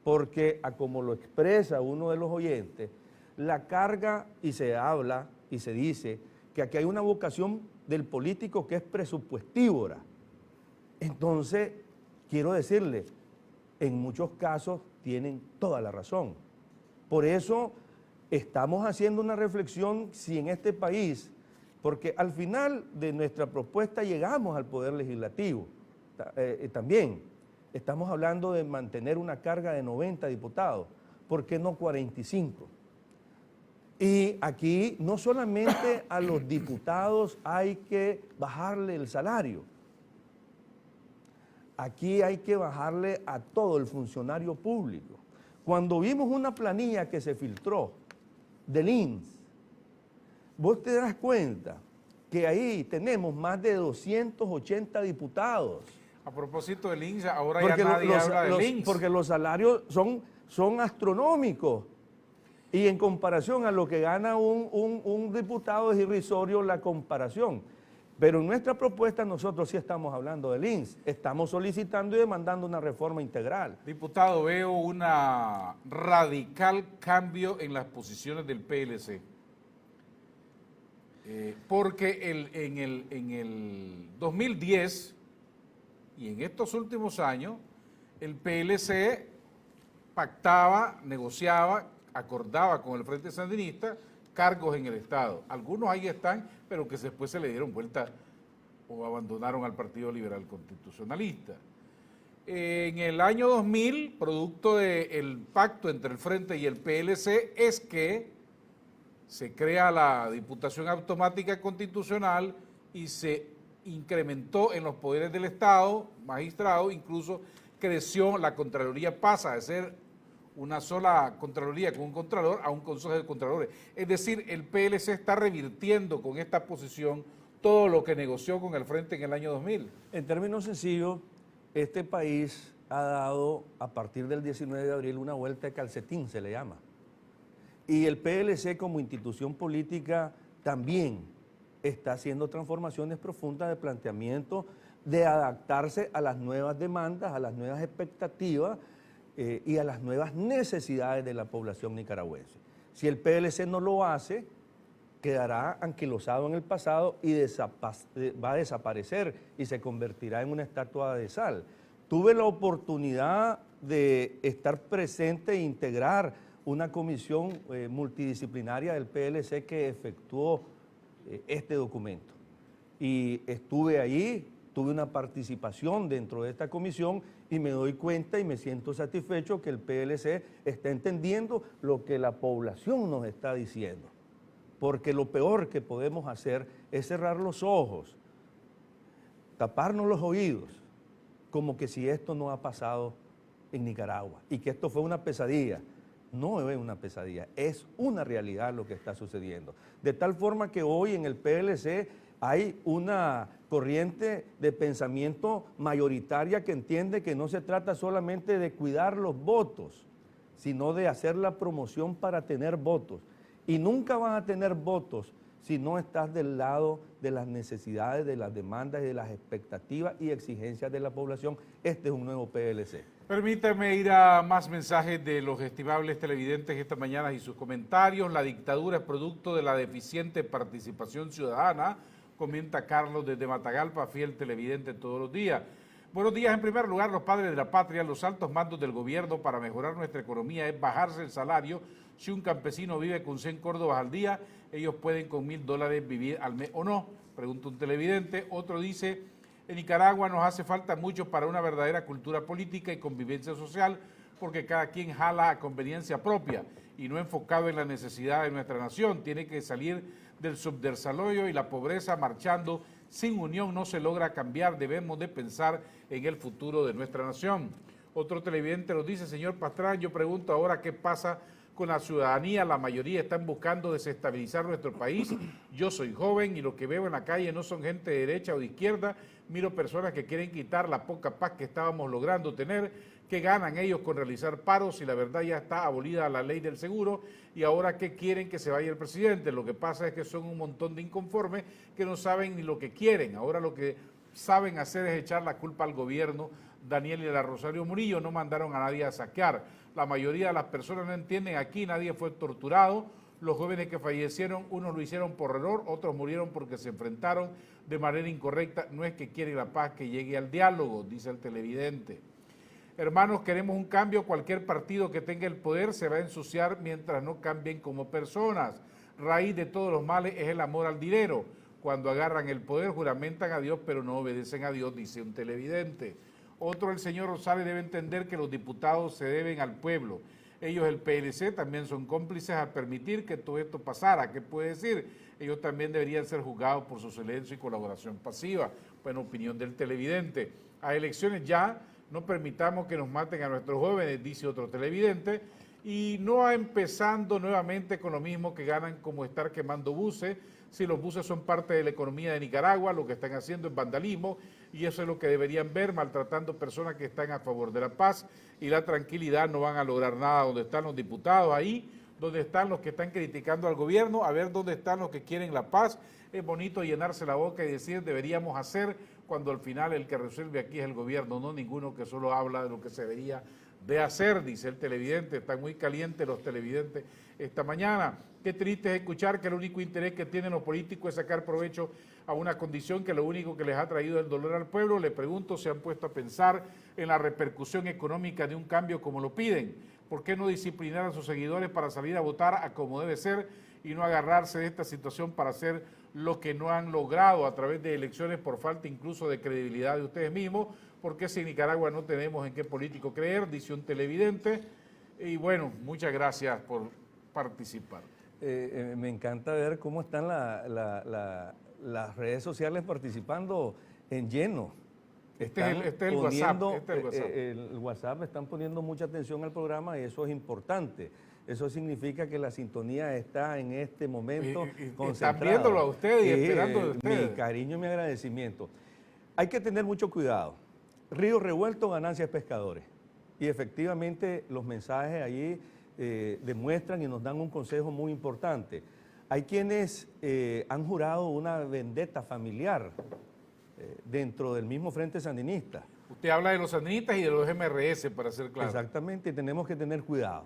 porque como lo expresa uno de los oyentes, la carga, y se habla y se dice que aquí hay una vocación del político que es presupuestívora. Entonces, quiero decirle, en muchos casos tienen toda la razón. Por eso estamos haciendo una reflexión si en este país, porque al final de nuestra propuesta llegamos al Poder Legislativo también. Estamos hablando de mantener una carga de 90 diputados, ¿por qué no 45? Y aquí no solamente a los diputados hay que bajarle el salario, aquí hay que bajarle a todo el funcionario público. Cuando vimos una planilla que se filtró del INS, vos te das cuenta que ahí tenemos más de 280 diputados. A propósito del INS, ahora porque ya nadie habla del INS. Porque los salarios son astronómicos y en comparación a lo que gana un diputado es irrisorio la comparación. Pero en nuestra propuesta nosotros sí estamos hablando del INS, estamos solicitando y demandando una reforma integral. Diputado, veo un radical cambio en las posiciones del PLC. Porque en el 2010 y en estos últimos años, el PLC pactaba, negociaba, acordaba con el Frente Sandinista cargos en el Estado. Algunos ahí están, pero que después se le dieron vuelta o abandonaron al Partido Liberal Constitucionalista. En el año 2000, producto del pacto entre el Frente y el PLC, es que se crea la Diputación Automática Constitucional y se incrementó en los poderes del Estado, magistrado, incluso creció, la Contraloría pasa de ser una sola Contraloría con un Contralor a un Consejo de Contralores. Es decir, el PLC está revirtiendo con esta posición todo lo que negoció con el Frente en el año 2000. En términos sencillos, este país ha dado a partir del 19 de abril una vuelta de calcetín, se le llama. Y el PLC como institución política también está haciendo transformaciones profundas de planteamiento, de adaptarse a las nuevas demandas, a las nuevas expectativas y a las nuevas necesidades de la población nicaragüense. Si el PLC no lo hace, quedará anquilosado en el pasado y va a desaparecer y se convertirá en una estatua de sal. Tuve la oportunidad de estar presente e integrar una comisión multidisciplinaria del PLC que efectuó este documento. Y estuve allí, tuve una participación dentro de esta comisión y me doy cuenta y me siento satisfecho que el PLC está entendiendo lo que la población nos está diciendo. porque lo peor que podemos hacer es cerrar los ojos, taparnos los oídos, como que si esto no ha pasado en Nicaragua y que esto fue una pesadilla. No es una pesadilla, es una realidad lo que está sucediendo. De tal forma que hoy en el PLC hay una corriente de pensamiento mayoritaria que entiende que no se trata solamente de cuidar los votos, sino de hacer la promoción para tener votos. Y nunca vas a tener votos si no estás del lado de las necesidades, de las demandas y de las expectativas y exigencias de la población. Este es un nuevo PLC. Permítame ir a más mensajes de los estimables televidentes esta mañana y sus comentarios. La dictadura es producto de la deficiente participación ciudadana, comenta Carlos desde Matagalpa, fiel televidente todos los días. Buenos días. En primer lugar, los padres de la patria, los altos mandos del gobierno para mejorar nuestra economía es bajarse el salario. Si un campesino vive con 100 córdobas al día, ellos pueden con $1,000 vivir al mes o no, pregunta un televidente. Otro dice, en Nicaragua nos hace falta mucho para una verdadera cultura política y convivencia social, porque cada quien jala a conveniencia propia y no enfocado en la necesidad de nuestra nación. Tiene que salir del subdesarrollo y la pobreza marchando. Sin unión no se logra cambiar, debemos de pensar en el futuro de nuestra nación. Otro televidente nos dice, señor Pastrán, yo pregunto ahora qué pasa con la ciudadanía. La mayoría están buscando desestabilizar nuestro país. Yo soy joven y lo que veo en la calle no son gente de derecha o de izquierda. Miro personas que quieren quitar la poca paz que estábamos logrando tener. ¿Qué ganan ellos con realizar paros si la verdad ya está abolida la ley del seguro? Y ahora, ¿qué quieren que se vaya el presidente? Lo que pasa es que son un montón de inconformes que no saben ni lo que quieren. Ahora lo que saben hacer es echar la culpa al gobierno. Daniel y la Rosario Murillo no mandaron a nadie a saquear. La mayoría de las personas no entienden aquí, nadie fue torturado. Los jóvenes que fallecieron, unos lo hicieron por error, otros murieron porque se enfrentaron de manera incorrecta. No es que quieren la paz, que llegue al diálogo, dice el televidente. Hermanos, queremos un cambio. Cualquier partido que tenga el poder se va a ensuciar mientras no cambien como personas. Raíz de todos los males es el amor al dinero. Cuando agarran el poder, juramentan a Dios, pero no obedecen a Dios, dice un televidente. Otro, el señor Rosales debe entender que los diputados se deben al pueblo. Ellos, el PLC, también son cómplices al permitir que todo esto pasara. ¿Qué puede decir? Ellos también deberían ser juzgados por su silencio y colaboración pasiva. Bueno, opinión del televidente. A elecciones ya, no permitamos que nos maten a nuestros jóvenes, dice otro televidente. Y no empezando nuevamente con lo mismo que ganan como estar quemando buses. Si los buses son parte de la economía de Nicaragua, lo que están haciendo es vandalismo y eso es lo que deberían ver, maltratando personas que están a favor de la paz y la tranquilidad. No van a lograr nada. Donde están los diputados, ahí donde están los que están criticando al gobierno, a ver dónde están los que quieren la paz. Es bonito llenarse la boca y decir deberíamos hacer, cuando al final el que resuelve aquí es el gobierno, no ninguno que solo habla de lo que se debería de hacer, dice el televidente. Están muy calientes los televidentes esta mañana. Qué triste es escuchar que el único interés que tienen los políticos es sacar provecho a una condición que lo único que les ha traído el dolor al pueblo. Le pregunto, ¿se han puesto a pensar en la repercusión económica de un cambio como lo piden? ¿Por qué no disciplinar a sus seguidores para salir a votar a como debe ser y no agarrarse de esta situación para hacer lo que no han logrado a través de elecciones por falta incluso de credibilidad de ustedes mismos? Porque si en Nicaragua no tenemos en qué político creer, dice un televidente. Y bueno, muchas gracias por participar. Me encanta ver cómo están las redes sociales participando en lleno. Este es el WhatsApp. El WhatsApp están poniendo mucha atención al programa y eso es importante. Eso significa que la sintonía está en este momento concentrada. Están viéndolo a ustedes y esperando de ustedes. Mi cariño y mi agradecimiento. Hay que tener mucho cuidado. Río revuelto, ganancias pescadores. Y efectivamente los mensajes allí demuestran y nos dan un consejo muy importante. Hay quienes han jurado una vendetta familiar dentro del mismo Frente Sandinista. Usted habla de los sandinistas y de los MRS, para ser claro. Exactamente, y tenemos que tener cuidado,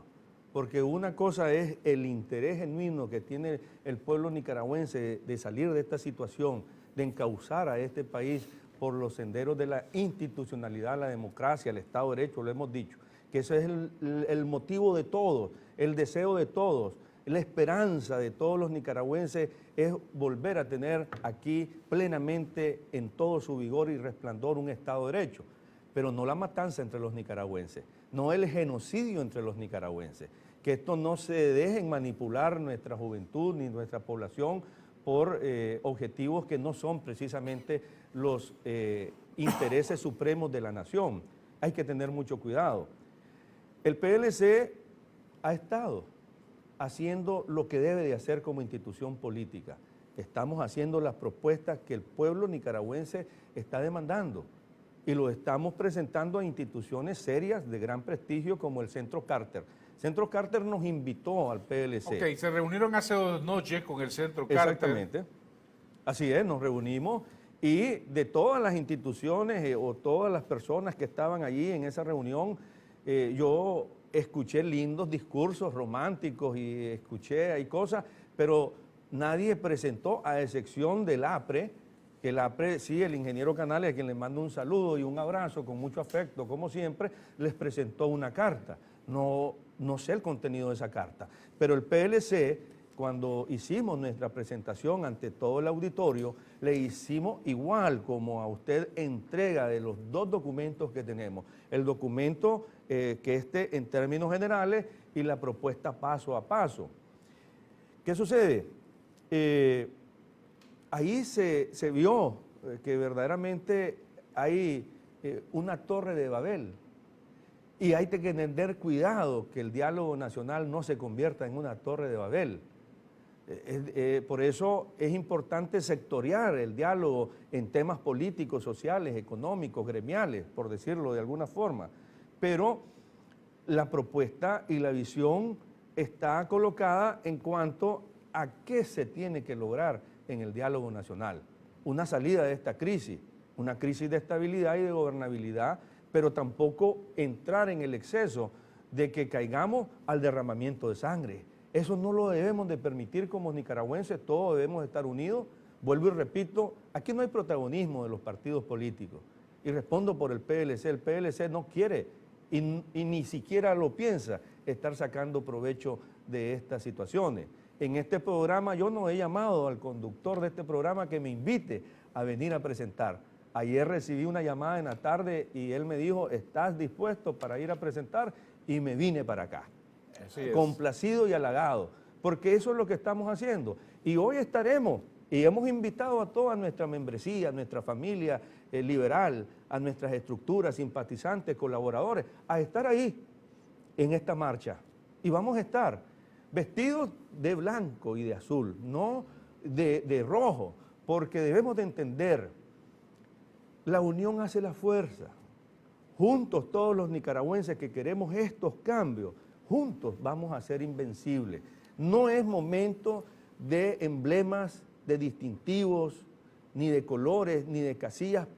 porque una cosa es el interés genuino que tiene el pueblo nicaragüense de salir de esta situación, de encauzar a este país por los senderos de la institucionalidad, la democracia, el Estado de Derecho, lo hemos dicho, que ese es el motivo de todos, el deseo de todos, la esperanza de todos los nicaragüenses es volver a tener aquí plenamente en todo su vigor y resplandor un Estado de Derecho, pero no la matanza entre los nicaragüenses, no el genocidio entre los nicaragüenses, que esto no se dejen manipular nuestra juventud ni nuestra población por objetivos que no son precisamente los intereses supremos de la nación. Hay que tener mucho cuidado. El PLC ha estado haciendo lo que debe de hacer como institución política. Estamos haciendo las propuestas que el pueblo nicaragüense está demandando y lo estamos presentando a instituciones serias de gran prestigio como el Centro Carter. Centro Carter nos invitó al PLC. Ok, se reunieron hace 2 noches con el Centro Carter. Exactamente. Así es, nos reunimos y de todas las instituciones o todas las personas que estaban allí en esa reunión, yo escuché lindos discursos románticos y escuché ahí cosas, pero nadie presentó, a excepción del APRE, que el APRE, sí, el ingeniero Canales, a quien le mando un saludo y un abrazo con mucho afecto, como siempre, les presentó una carta. No sé el contenido de esa carta, pero el PLC, cuando hicimos nuestra presentación ante todo el auditorio, le hicimos igual como a usted entrega de los 2 documentos que tenemos. El documento que en términos generales y la propuesta paso a paso. ¿Qué sucede? Ahí se vio que verdaderamente hay una torre de Babel y hay que tener cuidado que el diálogo nacional no se convierta en una torre de Babel. Por eso es importante sectoriar el diálogo en temas políticos, sociales, económicos, gremiales, por decirlo de alguna forma. Pero la propuesta y la visión está colocada en cuanto a qué se tiene que lograr en el diálogo nacional. Una salida de esta crisis, una crisis de estabilidad y de gobernabilidad, pero tampoco entrar en el exceso de que caigamos al derramamiento de sangre. Eso no lo debemos de permitir como nicaragüenses, todos debemos estar unidos. Vuelvo y repito, aquí no hay protagonismo de los partidos políticos. Y respondo por el PLC no quiere y ni siquiera lo piensa estar sacando provecho de estas situaciones. En este programa yo no he llamado al conductor de este programa que me invite a venir a presentar. Ayer recibí una llamada en la tarde y él me dijo, ¿estás dispuesto para ir a presentar? Y me vine para acá. Complacido y halagado, porque eso es lo que estamos haciendo. Y hoy estaremos, y hemos invitado a toda nuestra membresía, a nuestra familia liberal, a nuestras estructuras, simpatizantes, colaboradores, a estar ahí en esta marcha. Y vamos a estar vestidos de blanco y de azul, no de rojo, porque debemos de entender, la unión hace la fuerza. Juntos todos los nicaragüenses que queremos estos cambios, juntos vamos a ser invencibles. No es momento de emblemas, de distintivos, ni de colores, ni de casillas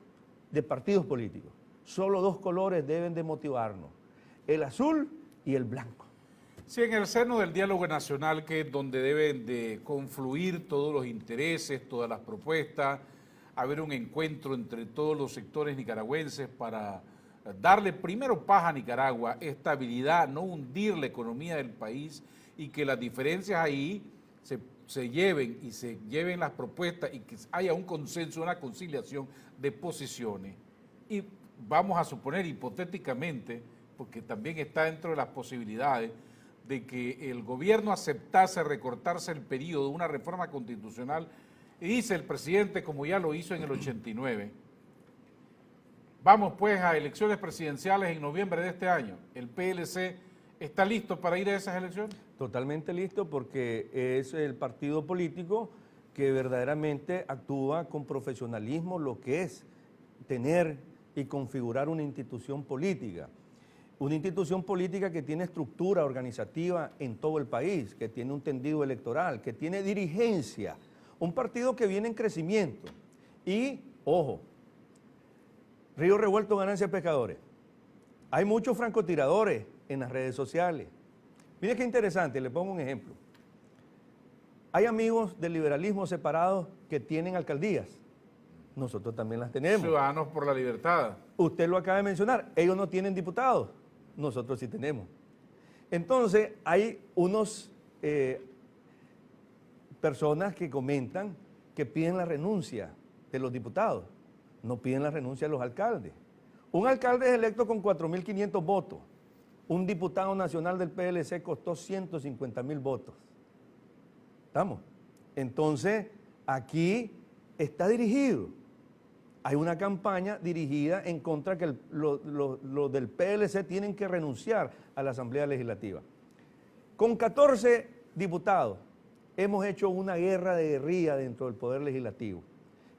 de partidos políticos. Solo 2 colores deben de motivarnos, el azul y el blanco. Sí, en el seno del diálogo nacional, que es donde deben de confluir todos los intereses, todas las propuestas, haber un encuentro entre todos los sectores nicaragüenses para darle primero paz a Nicaragua, estabilidad, no hundir la economía del país y que las diferencias ahí se lleven y se lleven las propuestas y que haya un consenso, una conciliación de posiciones. Y vamos a suponer hipotéticamente, porque también está dentro de las posibilidades, de que el gobierno aceptase recortarse el periodo de una reforma constitucional, y dice el presidente, como ya lo hizo en el 89, vamos pues a elecciones presidenciales en noviembre de este año. ¿El PLC está listo para ir a esas elecciones? Totalmente listo, porque es el partido político que verdaderamente actúa con profesionalismo lo que es tener y configurar una institución política. Una institución política que tiene estructura organizativa en todo el país, que tiene un tendido electoral, que tiene dirigencia. Un partido que viene en crecimiento. Y, ojo, Río Revuelto, ganancia de pescadores. Hay muchos francotiradores en las redes sociales. Mire qué interesante, le pongo un ejemplo. Hay amigos del liberalismo separados que tienen alcaldías. Nosotros también las tenemos. Ciudadanos por la Libertad. Usted lo acaba de mencionar, ellos no tienen diputados, nosotros sí tenemos. Entonces, hay unos personas que comentan que piden la renuncia de los diputados, no piden la renuncia de los alcaldes. Un alcalde es electo con 4.500 votos un diputado nacional del PLC costó 150.000 votos. ¿Estamos? Entonces, aquí está dirigido. Hay una campaña dirigida en contra que los del PLC tienen que renunciar a la Asamblea Legislativa. Con 14 diputados hemos hecho una guerra de guerrilla dentro del Poder Legislativo,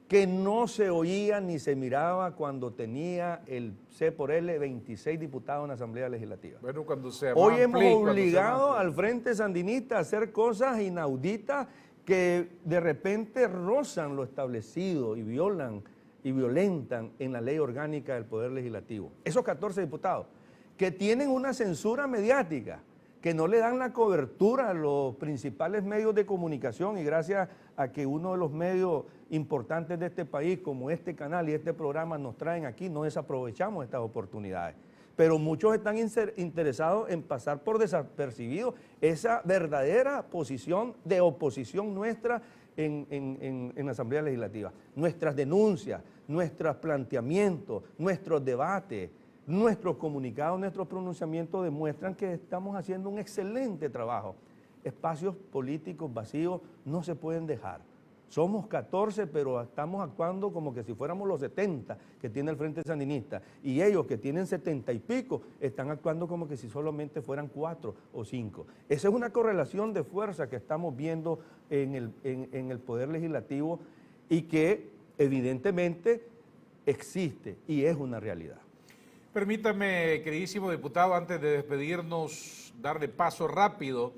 que no se oía ni se miraba cuando tenía el C por L 26 diputados en la Asamblea Legislativa. Bueno, cuando se Hoy hemos obligado al Frente Sandinista a hacer cosas inauditas que de repente rozan lo establecido y violentan en la ley orgánica del Poder Legislativo. Esos 14 diputados que tienen una censura mediática, que no le dan la cobertura a los principales medios de comunicación, y gracias a que uno de los medios importantes de este país, como este canal y este programa, nos traen aquí, no desaprovechamos estas oportunidades. Pero muchos están interesados en pasar por desapercibido esa verdadera posición de oposición nuestra en la Asamblea Legislativa. Nuestras denuncias, nuestros planteamientos, nuestros debates, nuestros comunicados, nuestros pronunciamientos demuestran que estamos haciendo un excelente trabajo. Espacios políticos vacíos no se pueden dejar. Somos 14, pero estamos actuando como que si fuéramos los 70 que tiene el Frente Sandinista. Y ellos que tienen 70 y pico están actuando como que si solamente fueran 4 o 5. Esa es una correlación de fuerza que estamos viendo en el Poder Legislativo y que evidentemente existe y es una realidad. Permítame, queridísimo diputado, antes de despedirnos, darle paso rápido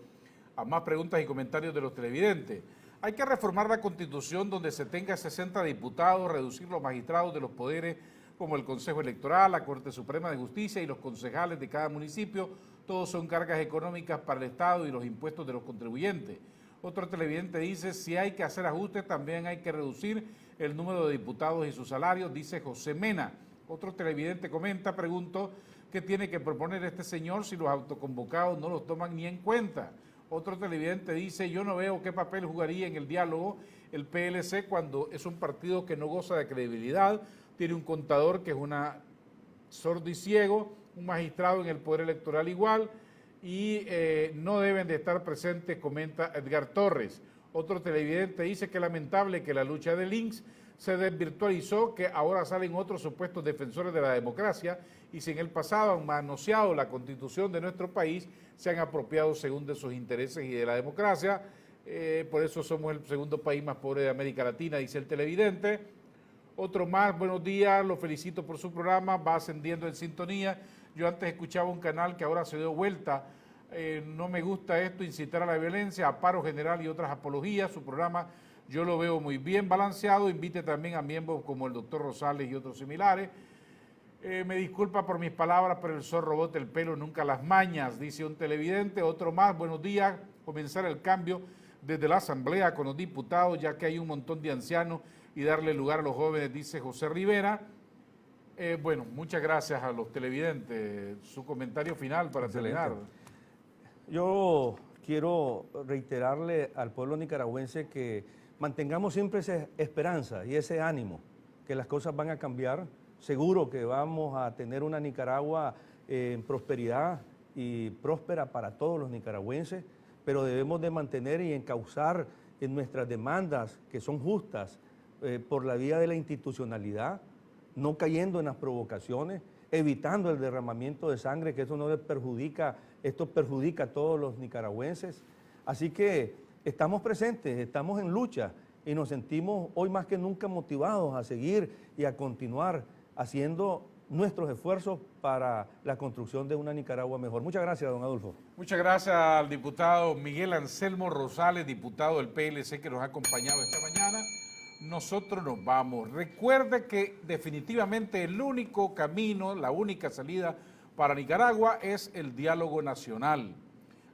a más preguntas y comentarios de los televidentes. Hay que reformar la Constitución donde se tenga 60 diputados, reducir los magistrados de los poderes como el Consejo Electoral, la Corte Suprema de Justicia y los concejales de cada municipio. Todos son cargas económicas para el Estado y los impuestos de los contribuyentes. Otro televidente dice, si hay que hacer ajustes, también hay que reducir el número de diputados y sus salarios, dice José Mena. Otro televidente comenta, pregunto, ¿qué tiene que proponer este señor si los autoconvocados no los toman ni en cuenta? Otro televidente dice, yo no veo qué papel jugaría en el diálogo el PLC cuando es un partido que no goza de credibilidad, tiene un contador que es una sordo y ciego, un magistrado en el Poder Electoral igual, y no deben de estar presentes, comenta Edgar Torres. Otro televidente dice que es lamentable que la lucha de links se desvirtualizó, que ahora salen otros supuestos defensores de la democracia y si en el pasado han manoseado la Constitución de nuestro país, se han apropiado según de sus intereses y de la democracia. Por eso somos el segundo país más pobre de América Latina, dice el televidente. Otro más, buenos días, lo felicito por su programa, va ascendiendo en sintonía. Yo antes escuchaba un canal que ahora se dio vuelta. No me gusta esto, incitar a la violencia, a paro general y otras apologías. Su programa yo lo veo muy bien balanceado. Invite también a miembros como el doctor Rosales y otros similares. Me disculpa por mis palabras, pero el zorro bota el pelo, nunca las mañas, dice un televidente. Otro más, buenos días, comenzar el cambio desde la Asamblea con los diputados, ya que hay un montón de ancianos, y darle lugar a los jóvenes, dice José Rivera. Bueno, muchas gracias a los televidentes. Su comentario final para terminar. Yo quiero reiterarle al pueblo nicaragüense que mantengamos siempre esa esperanza y ese ánimo, que las cosas van a cambiar. Seguro que vamos a tener una Nicaragua en prosperidad y próspera para todos los nicaragüenses, pero debemos de mantener y encauzar en nuestras demandas, que son justas, por la vía de la institucionalidad, no cayendo en las provocaciones, evitando el derramamiento de sangre, que eso no les perjudica, esto perjudica a todos los nicaragüenses. Así que estamos presentes, estamos en lucha y nos sentimos hoy más que nunca motivados a seguir y a continuar haciendo nuestros esfuerzos para la construcción de una Nicaragua mejor. Muchas gracias, don Adolfo. Muchas gracias al diputado Miguel Anselmo Rosales, diputado del PLC, que nos ha acompañado esta mañana. Nosotros nos vamos. Recuerde que definitivamente el único camino, la única salida para Nicaragua es el diálogo nacional.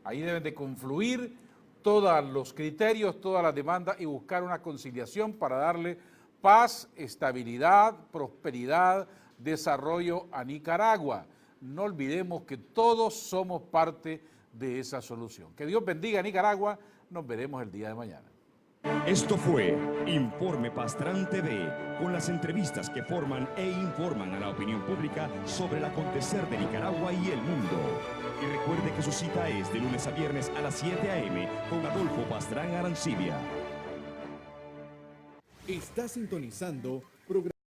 Ahí deben de confluir todos los criterios, todas las demandas y buscar una conciliación para darle paz, estabilidad, prosperidad, desarrollo a Nicaragua. No olvidemos que todos somos parte de esa solución. Que Dios bendiga a Nicaragua. Nos veremos el día de mañana. Esto fue Informe Pastrán TV, con las entrevistas que forman e informan a la opinión pública sobre el acontecer de Nicaragua y el mundo. Y recuerde que su cita es de lunes a viernes a las 7 a.m. con Adolfo Pastrán Arancibia. Está sintonizando